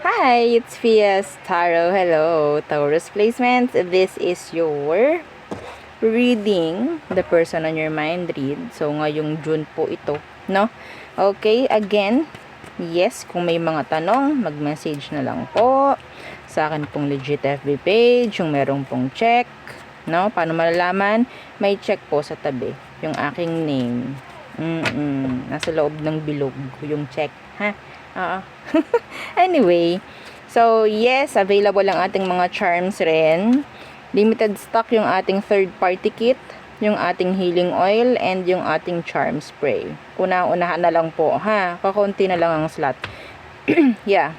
Hi, it's Fias Tarot. Hello, Taurus placement. This is your reading, the person on your mind read. So, ngayong June po ito, no? Okay, again, yes, kung may mga tanong, mag-message na lang po sa akin pong legit FB page, yung merong pong check, no? Paano malalaman? May check po sa tabi, yung aking name. Nasa loob ng bilog, yung check, ha? Anyway, so yes, available ang ating mga charms rin. Limited stock yung ating third party kit, yung ating healing oil, and yung ating charm spray. Una-unahan na lang po, ha? Kakaunti na lang ang slot. Yeah.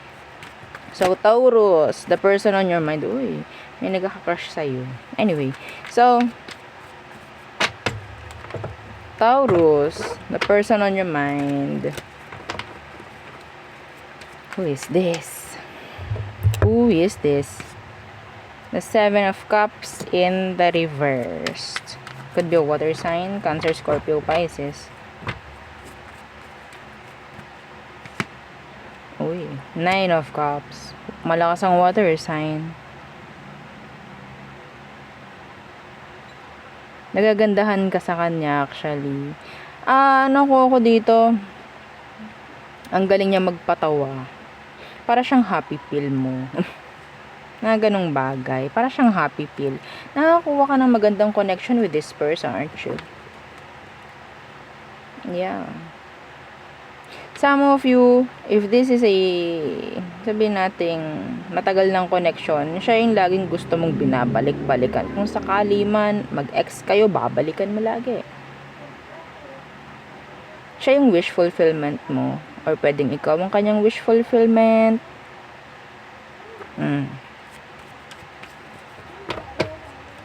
So, Taurus, the person on your mind. Uy, may nagka-crush sa'yo. Anyway, so, Taurus, the person on your mind. Who is this? Who is this? The Seven of Cups in the reversed. Could be a water sign, Cancer, Scorpio, Pisces. Uy, Nine of Cups. Malakas ang water sign. Nagagandahan ka sa kanya actually. Ano ko ako dito? Ang galing niya magpatawa. Para siyang happy pill mo. Na ganong bagay. Para siyang happy pill. Nakakuha ka ng magandang connection with this person, aren't you? Yeah. Some of you, if this is a, sabihin nating, matagal ng connection, siya yung laging gusto mong binabalik-balikan. Kung sakali man, mag-ex kayo, babalikan mo lagi. Siya yung wish fulfillment mo. Or pwedeng ikaw ang kanyang wish fulfillment.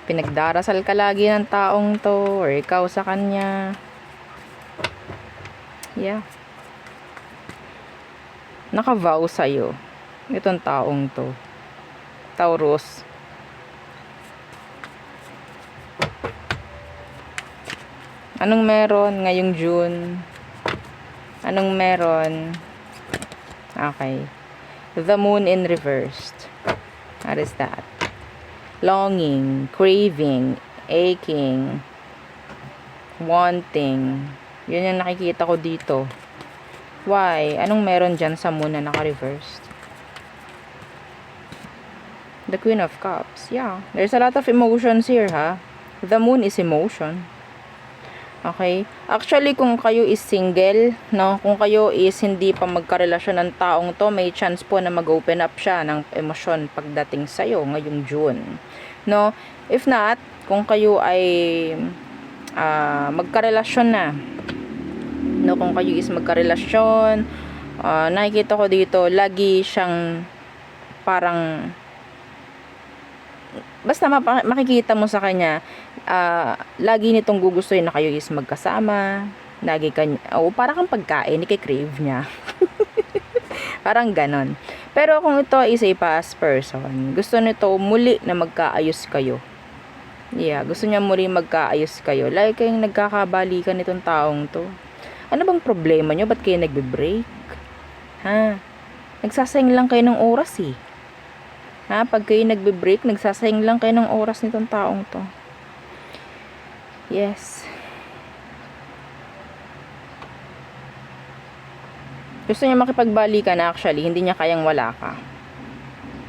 Pinagdarasal ka lagi ng taong to. Or ikaw sa kanya. Yeah. Nakavow sa'yo. Itong taong to. Taurus. Anong meron ngayong June? Anong meron? Okay. The moon in reversed. What is that? Longing, craving, aching, wanting. Yun yung nakikita ko dito. Why? Anong meron dyan sa moon na naka-reversed? The Queen of Cups. Yeah. There's a lot of emotions here, ha? The moon is emotion. Okay? Actually, kung kayo is single, no? Kung kayo is hindi pa magkarelasyon ng taong to, may chance po na mag-open up siya ng emosyon pagdating sa'yo ngayong June. No? If not, kung kayo ay magkarelasyon na, no? Kung kayo is magkarelasyon, nakikita ko dito, lagi siyang parang basta makikita mo sa kanya, lagi nitong gugustuhin na kayo is magkasama, lagi kanya, para kang pagkain, i-crave niya. Parang ganon. Pero kung ito is a past person, gusto nito muli na magkaayos kayo. Yeah, gusto niya muli magkaayos kayo. Like kayong nagkakabalikan nitong taong to. Ano bang problema nyo? Ba't kayo nagbe-break? Ha? Nagsasayang lang kayo ng oras eh. Ha? Pag kayo nagbe-break, nagsasayang lang kayo ng oras nitong taong to. Yes. Gusto niya makipagbalikan actually, hindi niya kayang wala ka.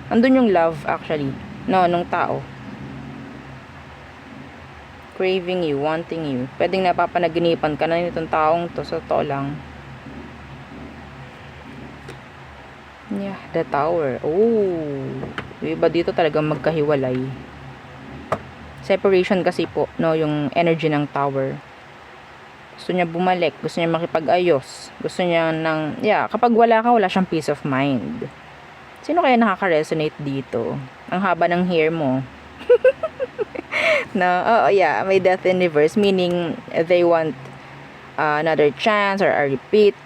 Andun yung love actually, no, nung tao. Craving you, wanting you. Pwedeng napapanaginipan ka na nitong taong to, sa totoo lang. Yeah, the Tower. Oh, iba dito talagang magkahiwalay. Separation kasi po, no, yung energy ng Tower. Gusto niya bumalik, gusto niya makipag-ayos, gusto niya ng, yeah, kapag wala ka, wala siyang peace of mind. Sino kaya nakaka-resonate dito? Ang haba ng hair mo. No, yeah, may death in reverse, meaning they want another chance or a repeat.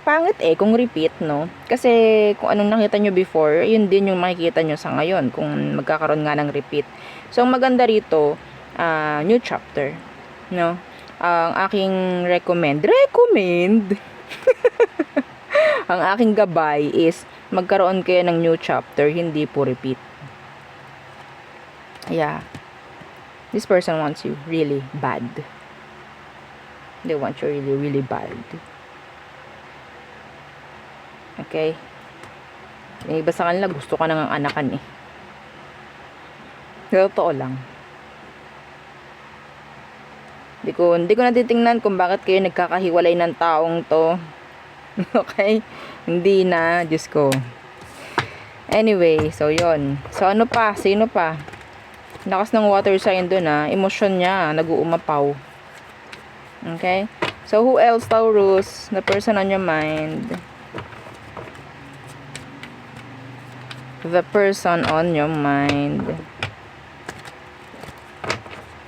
Pangit kung repeat, no? Kasi kung anong nakita nyo before, yun din yung makikita nyo sa ngayon kung magkakaroon nga ng repeat. So, maganda rito, new chapter, no? Ang aking recommend, ang aking gabay is magkaroon kayo ng new chapter, hindi po repeat. Yeah. This person wants you really bad. They want you really, really bad. Okay? Yung iba sa kanila, gusto ka nang anakan eh. Totoo lang. Hindi ko natitingnan kung bakit kayo nagkakahiwalay ng taong to. Okay? Hindi na. Diyos ko. Anyway, so yon. So ano pa? Sino pa? Lakas ng water sign dun ha. Emosyon niya. Nag-uumapaw. Okay? So who else, Taurus? The person on your mind. The person on your mind.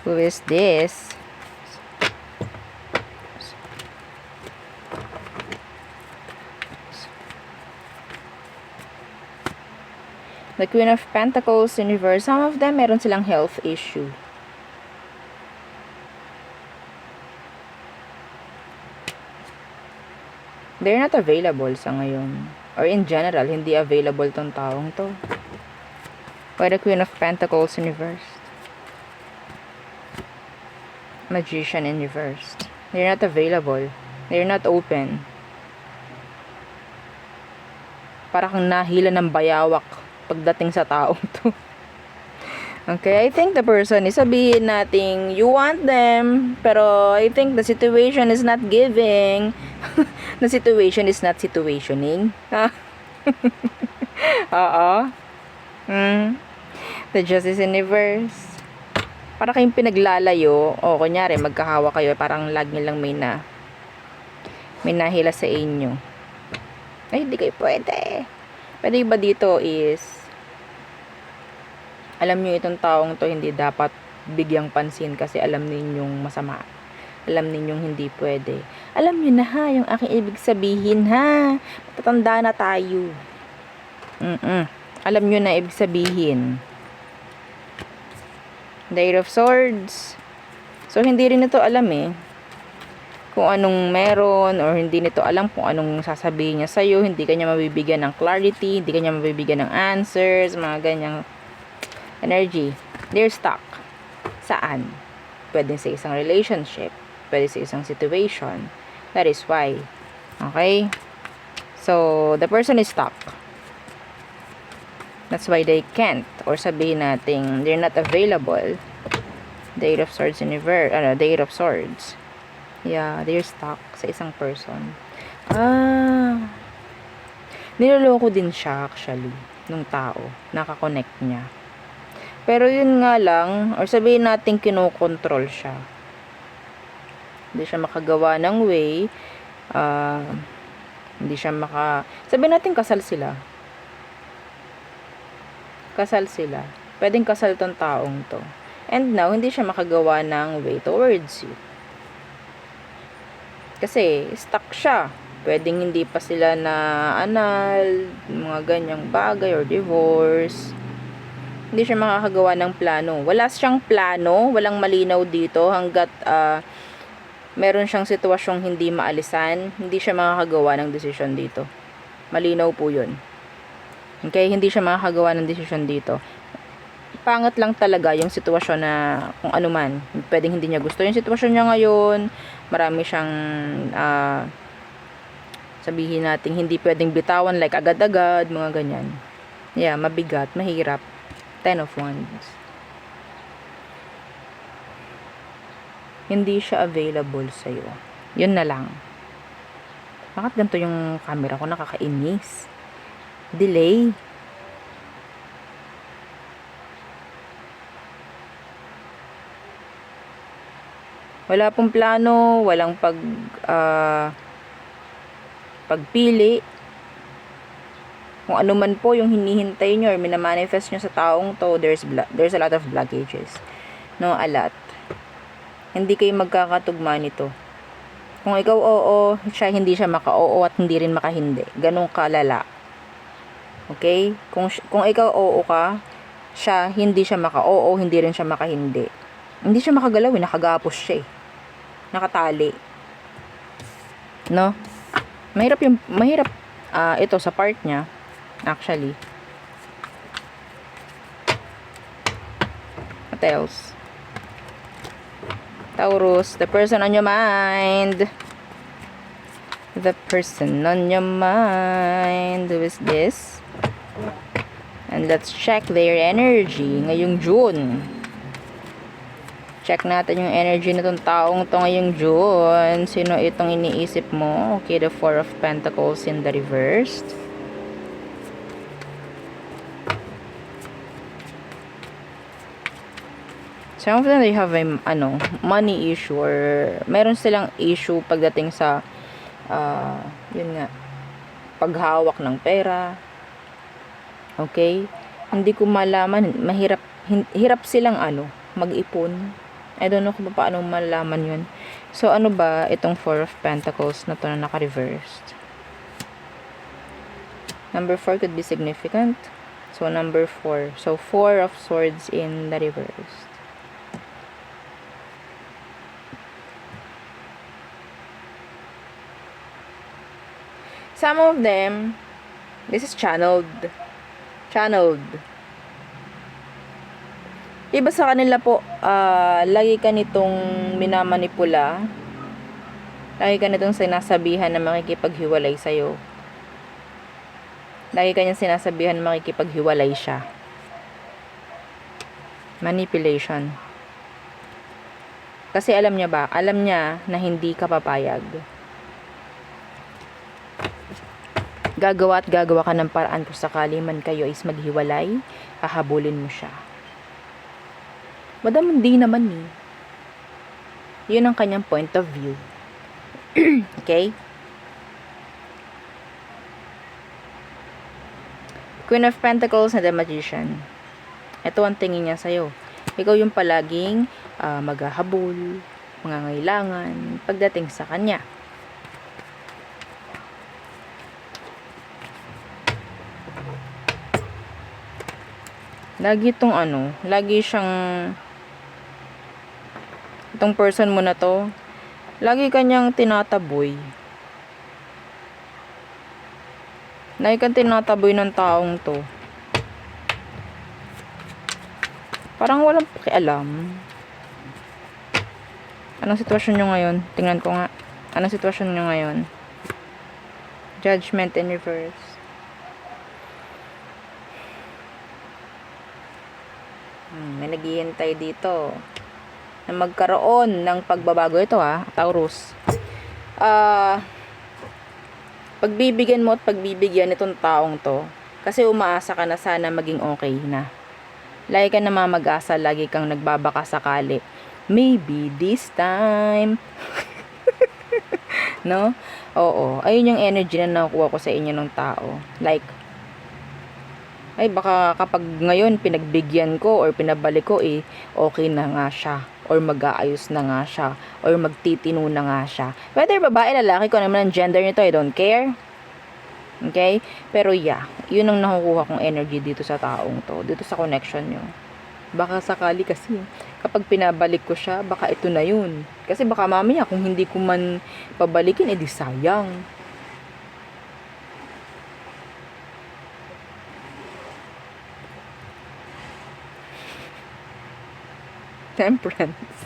Who is this? The Queen of Pentacles in reverse. Some of them, meron silang health issue. They're not available sa ngayon. Or in general, hindi available tong taong to. Or the Queen of Pentacles in reverse. Magician in reverse. They're not available. They're not open. Para kang nahila ng bayawak pagdating sa taong to. Okay, I think the person is sabihin nating you want them, pero I think the situation is not giving. The situation is not situationing. Oo. The Justice in reverse. Para kayong pinaglalayo, o kunyari magkahawa kayo, parang lagi lang may nahila sa inyo. Ay, hindi kayo pwede. Pwede ba dito is, alam nyo itong taong to hindi dapat bigyang pansin kasi alam ninyong masama. Alam ninyong hindi pwede. Alam nyo na ha, yung aking ibig sabihin ha. Matatanda na tayo. Alam nyo na ibig sabihin. The Eight of Swords. So, hindi rin ito alam eh. Kung anong meron or hindi nito alam kung anong sasabihin niya sa'yo, hindi kanya mabibigyan ng clarity, hindi kanya mabibigyan ng answers, mga ganyang energy. They're stuck. Saan? Pwede sa isang relationship, pwede sa isang situation. That is why. Okay? So, the person is stuck. That's why they can't, or sabihin natin, they're not available. The Eight of Swords in reverse, the Eight of Swords. Yeah, they're stuck sa isang person. Niloloko din siya actually nung tao. Nakakonect niya. Pero yun nga lang, or sabihin natin kinokontrol siya. Hindi siya makagawa ng way. Hindi siya sabihin natin kasal sila. Kasal sila. Pwedeng kasal tong taong to. And now, hindi siya makagawa ng way towards you. Kasi, stuck siya. Pwedeng hindi pa sila na anal, mga ganyang bagay, or divorce. Hindi siya makakagawa ng plano. Wala siyang plano, walang malinaw dito, hanggat meron siyang sitwasyong hindi maalisan, hindi siya makakagawa ng desisyon dito. Malinaw po yun. Okay, hindi siya makakagawa ng desisyon dito. Pangat lang talaga yung sitwasyon na kung ano man. Pwedeng hindi niya gusto yung sitwasyon niya ngayon. Marami siyang sabihin natin hindi pwedeng bitawan like agad-agad, mga ganyan. Yeah, mabigat, mahirap. 10 of Wands. Hindi siya available sa'yo. Yun na lang. Bakit ganito yung camera ko? Nakakainis. Delay. Wala pong plano, walang pagpili. Kung ano man po yung hinihintay nyo or minamanifest nyo sa taong to, there's a lot of blockages. No, a lot. Hindi kayo magkakatugma nito. Kung ikaw oo, hindi siya maka-oo at hindi rin maka-hindi. Ganun kalala. Okay? Kung ikaw oo ka, hindi siya maka-oo, hindi rin siya maka-hindi. Hindi siya makagalaw, nakagapos siya eh. Nakatali. No? Mahirap ito sa part niya. actually. What else? Taurus, the person on your mind. The person on your mind. Who is this? And let's check their energy ngayong June. Check natin yung energy nitong taong to ngayong June. Sino itong iniisip mo? Okay, the Four of Pentacles in the reversed. Some of them, they have a, money issue or meron silang issue pagdating sa, yun nga, paghawak ng pera. Okay? Hindi ko malaman, hirap silang mag-ipon. I don't know kung paano malaman yun. So, ano ba itong Four of Pentacles na to na naka-reversed? Number 4 could be significant. So, number 4. So, Four of Swords in the reversed. Some of them, this is channeled. Iba sa kanila po, lagi ka nitong minamanipula. Lagi ka nitong sinasabihan na makikipaghiwalay sa'yo. Lagi ka niyang sinasabihan na makikipaghiwalay siya. Manipulation. Kasi alam niya na hindi ka papayag. Gagawa ka ng paraan kung sakali man kayo is maghiwalay, hahabulin mo siya. Madam, hindi naman eh. Yun ang kanyang point of view. Okay? Queen of Pentacles and the Magician. Ito ang tingin niya sa'yo. Ikaw yung palaging maghahabol, mangangailangan, pagdating sa kanya. Lagi itong person mo na to, lagi kanyang tinataboy. Lagi kang tinataboy ng taong to. Parang walang pakialam. Anong sitwasyon nyo ngayon? Tingnan ko nga. Anong sitwasyon nyo ngayon? Judgment in reverse. May naghihintay dito na magkaroon ng pagbabago. Ito Taurus. Pagbibigyan mo at pagbibigyan itong taong to kasi umaasa ka na sana maging okay na. Lagi ka na mamag-asa, lagi kang nagbabaka sakali. Maybe this time. No? Oo. Ayun yung energy na nakuha ko sa inyo ng tao. Like, ay baka kapag ngayon pinagbigyan ko or pinabalik ko okay na nga siya or mag-aayos na nga siya or magtitino na nga siya. Whether babae, lalaki, ko naman ang gender nito, I don't care. Okay? Pero yun ang nakukuha kong energy dito sa taong to, dito sa connection nyo. Baka sakali kasi kapag pinabalik ko siya, baka ito na yun. Kasi baka mamaya kung hindi ko man pabalikin, edi sayang. Temperance.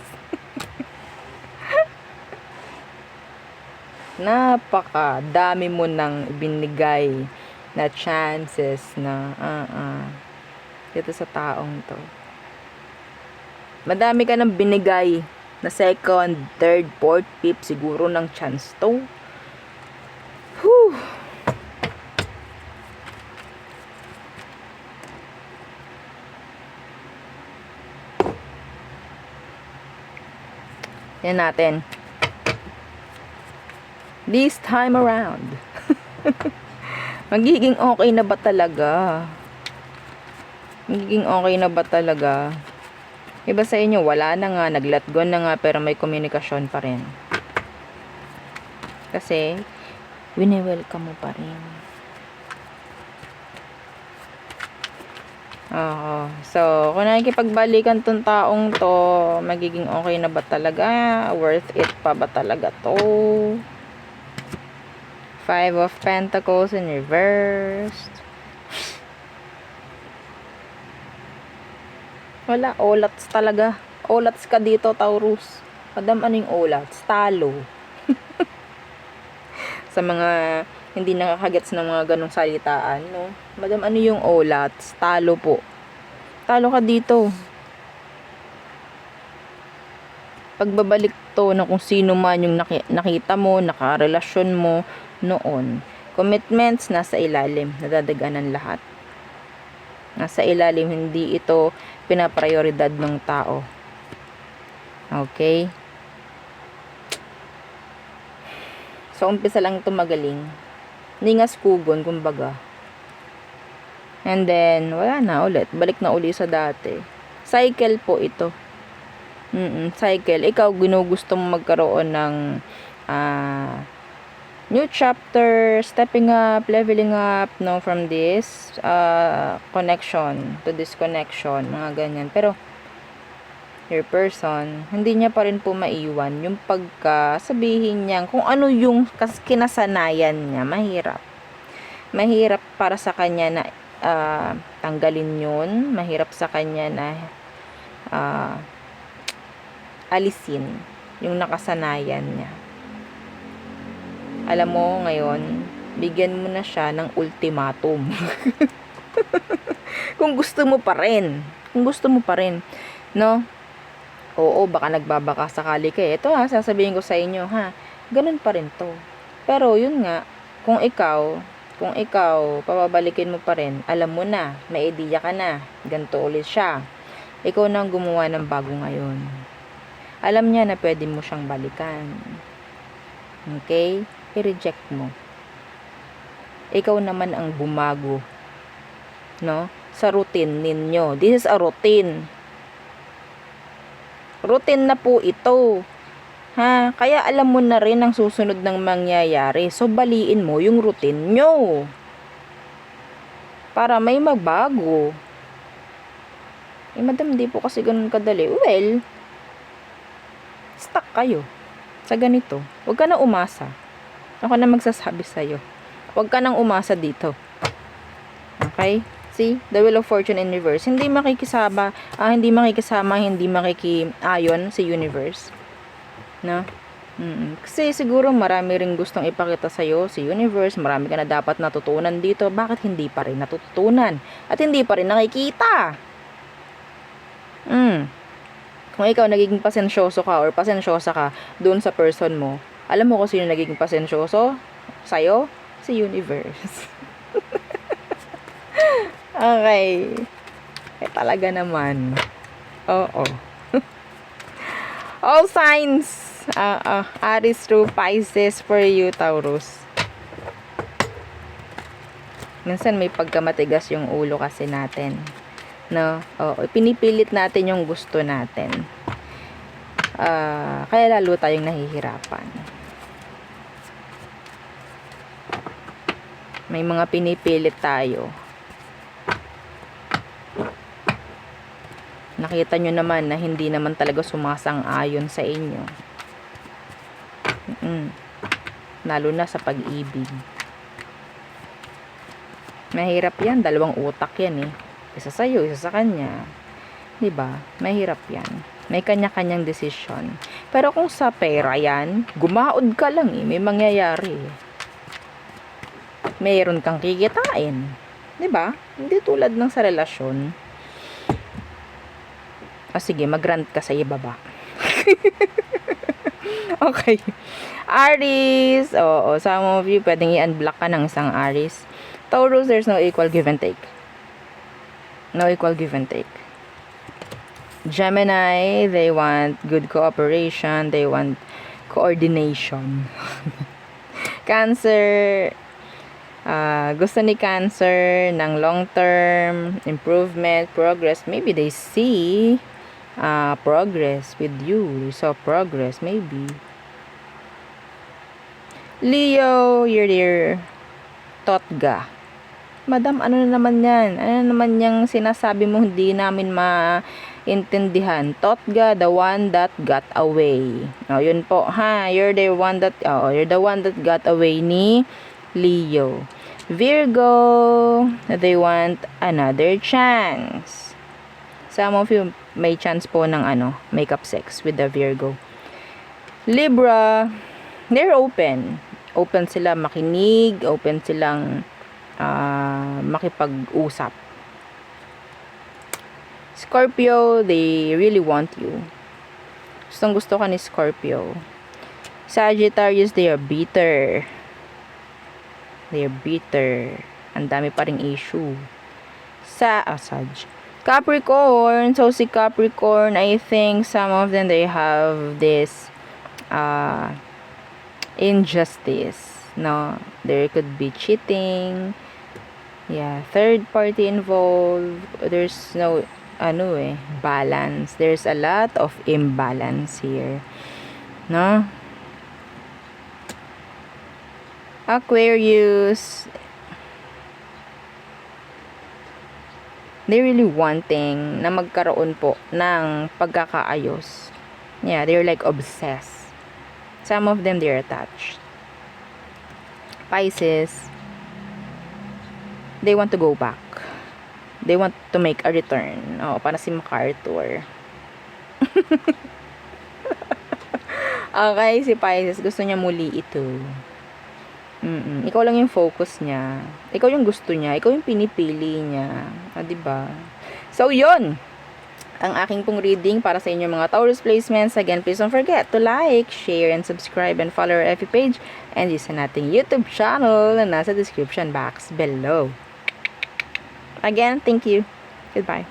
Napaka-dami mo nang binigay na chances na dito sa taong to. Madami ka nang binigay na second, third, fourth, fifth siguro ng chance to. Whew. Yan natin. This time around. Magiging okay na ba talaga? Magiging okay na ba talaga? Iba sa inyo, wala na nga, nag-let go na nga, pero may komunikasyon pa rin. Kasi, wini-welcome mo pa rin. So, kung nakikipagbalikan tong taong to, magiging okay na ba talaga? Worth it pa ba talaga to? Five of Pentacles in reversed. Wala, olats talaga. Olats ka dito, Taurus. Madam, ano yung olats? Talo. Sa mga hindi nakakagets ng mga ganong salitaan, no? Madam, ano yung olats? Talo po. Talo ka dito. Pagbabalik to na kung sino man yung nakita mo, nakarelasyon mo noon. Commitments, nasa ilalim. Nadadaganan lahat. Nasa ilalim, hindi ito pinaprioridad ng tao. Okay? So, umpisa lang ito magaling. Ningas kugon, kumbaga. And then, wala na ulit. Balik na uli sa dati. Cycle po ito. Cycle. Ikaw, ginugusto mo magkaroon ng new chapter, stepping up, leveling up, no, from this connection to this connection, mga ganyan. Pero, your person, hindi niya pa rin po maiwan yung pagkasabihin niya kung ano yung kinasanayan niya. Mahirap para sa kanya na tanggalin yun. Mahirap sa kanya na alisin yung nakasanayan niya. Alam mo, ngayon, bigyan mo na siya ng ultimatum. Kung gusto mo pa rin. No? Oo, baka nagbabaka sakali ka. Ito sasabihin ko sa inyo, ganun pa rin to. Pero, yun nga, kung ikaw, papabalikin mo pa rin, alam mo na, may idea ka na, ganito ulit siya. Ikaw na ang gumawa ng bago ngayon. Alam niya na pwede mo siyang balikan. Okay? I-reject mo. Ikaw naman ang bumago. No? Sa routine ninyo. This is a routine. Routine na po ito. Kaya alam mo na rin ang susunod ng mangyayari. So, baliin mo yung routine nyo. Para may magbago. Madam, di po kasi ganun kadali. Well, stuck kayo sa ganito. Huwag ka na umasa. Ako na magsasabi sa'yo. Huwag ka nang umasa dito. Okay? See? The Wheel of Fortune in reverse. Hindi makikisama, hindi makikiayon sa universe. No? Kasi siguro marami ring gustong ipakita sa'yo, si universe. Marami ka na dapat natutunan dito. Bakit hindi pa rin natutunan? At hindi pa rin nakikita? Kung ikaw nagiging pasensyoso ka or pasensyosa ka doon sa person mo, alam mo kung sino nagiging pasensyoso sa'yo? Si universe. Okay. Talaga naman. Oo. All signs. Aries through Pisces for you, Taurus. Minsan may pagkamatigas yung ulo kasi natin. No? Pinipilit natin yung gusto natin. Kaya lalo tayong nahihirapan. May mga pinipilit tayo. Nakita nyo naman na hindi naman talaga sumasang-ayon sa inyo. Lalo na sa pag-ibig. Mahirap yan. Dalawang utak yan eh. Isa sa'yo, isa sa kanya. Diba? Mahirap yan. May kanya-kanyang desisyon. Pero kung sa pera yan, gumaod ka lang eh. May mangyayari. Mayroon kang kikitain. Diba? Hindi tulad ng sa relasyon. Sige, mag-rant ka sa ibaba. Okay. Aries. Some of you, pwedeng i-unblock ka ng isang Aries. Taurus, there's no equal give and take. No equal give and take. Gemini, they want good cooperation. They want coordination. Cancer, gusto ni Cancer ng long-term improvement, progress. Maybe they see progress with you. They saw progress, maybe. Leo, you're Totga. Madam, ano na naman yan? Ano naman yung sinasabi mo hindi namin maintindihan? Totga, the one that got away. Yun po, you're the one that got away ni Leo. Virgo, they want another chance. Some of you may chance po ng makeup sex with the Virgo. Libra, they're open. Open sila makinig, open silang makipag-usap. Scorpio, they really want you. Gustong gusto ka ni Scorpio. Sagittarius, they are bitter. They are bitter. Ang dami pa ring issue. Sag. Capricorn, so si Capricorn, I think some of them, they have this injustice, no? There could be cheating, third party involved. There's no balance. There's a lot of imbalance here, no? Aquarius, they really wanting na magkaroon po ng pagkakaayos. They're like obsessed. Some of them, they're attached. Pisces, they want to go back. They want to make a return. Para si MacArthur. Okay, si Pisces, gusto niya muli ito. Ikaw lang yung focus niya. Ikaw yung gusto niya. Ikaw yung pinipili niya. Diba? So, yun. Ang aking pong reading para sa inyo mga Taurus placements. Again, please don't forget to like, share, and subscribe, and follow our FB page. And isa nating YouTube channel na nasa description box below. Again, thank you. Goodbye.